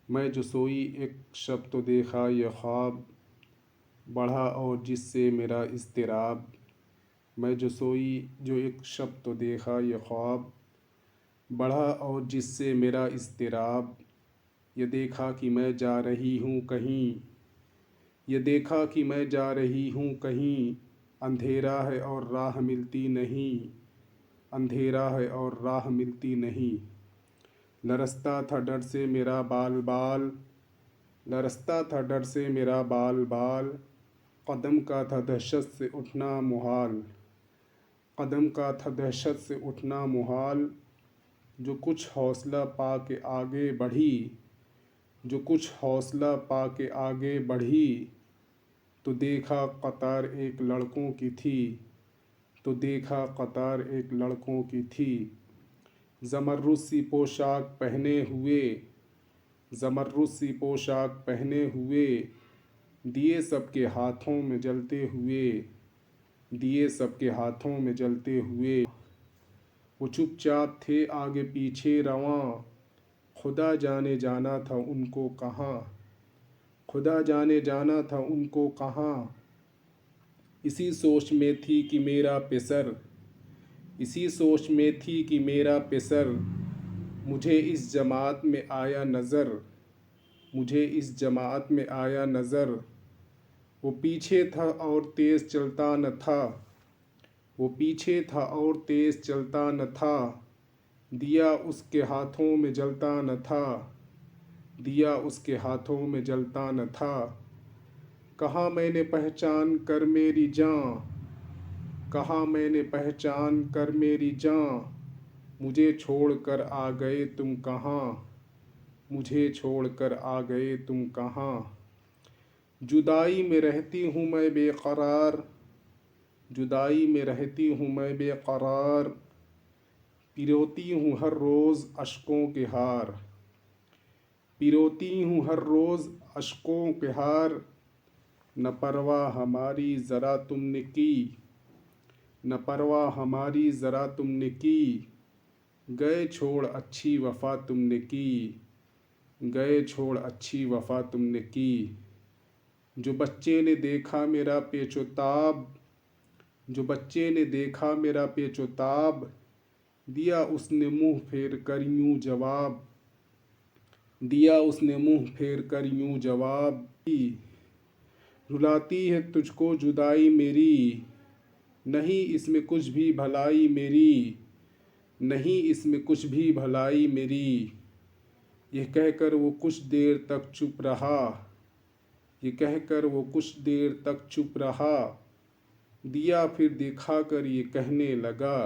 मैं जो सोई एक शब तो देखा ये ख्वाब बढ़ा और जिससे मेरा इज़्तिराब। मैं जो सोई जो एक शब तो देखा ये ख्वाब बढ़ा और जिससे मेरा इज़्तिराब। ये देखा कि मैं जा रही हूँ कहीं, ये देखा कि मैं जा रही हूँ कहीं, अंधेरा है और राह मिलती नहीं, अंधेरा है और राह मिलती नहीं। लरसता था डर से मेरा बाल बाल, लरसता था डर से मेरा बाल बाल, कदम का था दहशत से उठना मुहाल, कदम का था दहशत से उठना मुहाल। जो कुछ हौसला पा के आगे बढ़ी, जो कुछ हौसला पा के आगे बढ़ी, तो देखा कतार एक लड़कों की थी, तो देखा कतार एक लड़कों की थी। ज़मर्रुद सी पोशाक पहने हुए, ज़मर्रुद सी पोशाक पहने हुए, दिए सबके हाथों में जलते हुए, दिए सबके हाथों में जलते हुए। वो चुपचाप थे आगे पीछे रवां, खुदा जाने जाना था उनको कहाँ, खुदा जाने जाना था उनको कहाँ। इसी सोच में थी कि मेरा पेसर, इसी सोच में थी कि मेरा पेसर, मुझे इस जमात में आया नज़र, मुझे इस जमात में आया नज़र। वो पीछे था और तेज़ चलता न था, वो पीछे था और तेज़ चलता न था, दिया उसके हाथों में जलता न था, दिया उसके हाथों में जलता न था। कहा मैंने पहचान कर मेरी जान, कहा मैंने पहचान कर मेरी जान, मुझे छोड़कर आ गए तुम कहाँ, मुझे छोड़कर आ गए तुम कहाँ। जुदाई में रहती हूँ मैं बेकरार, जुदाई में रहती हूँ मैं बेकरार, पिरोती हूँ हर रोज़ अश्कों के हार, पिरोती हूँ हर रोज़ अश्कों के हार। न परवाह हमारी ज़रा तुमने की, न परवाह हमारी ज़रा तुमने की, गए छोड़ अच्छी वफ़ा तुमने की, गए छोड़ अच्छी वफ़ा तुमने की। जो बच्चे ने देखा मेरा पेचोताब, जो बच्चे ने देखा मेरा पेचोताब, दिया उसने मुँह फेर कर यूँ जवाब, दिया उसने मुँह फेर कर यूँ जवाब। रुलाती है तुझको जुदाई मेरी, नहीं इसमें कुछ भी भलाई मेरी, नहीं इसमें कुछ भी भलाई मेरी। यह कहकर वो कुछ देर तक चुप रहा, ये कहकर वो कुछ देर तक चुप रहा, दिया फिर दिखाकर ये कहने लगा,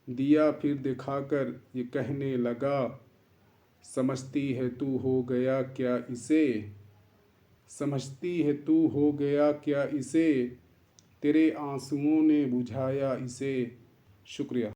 दिया फिर दिखाकर ये कहने लगा। समझती है तू हो गया क्या इसे, समझती है तू हो गया क्या इसे, तेरे आंसुओं ने बुझाया इसे। शुक्रिया।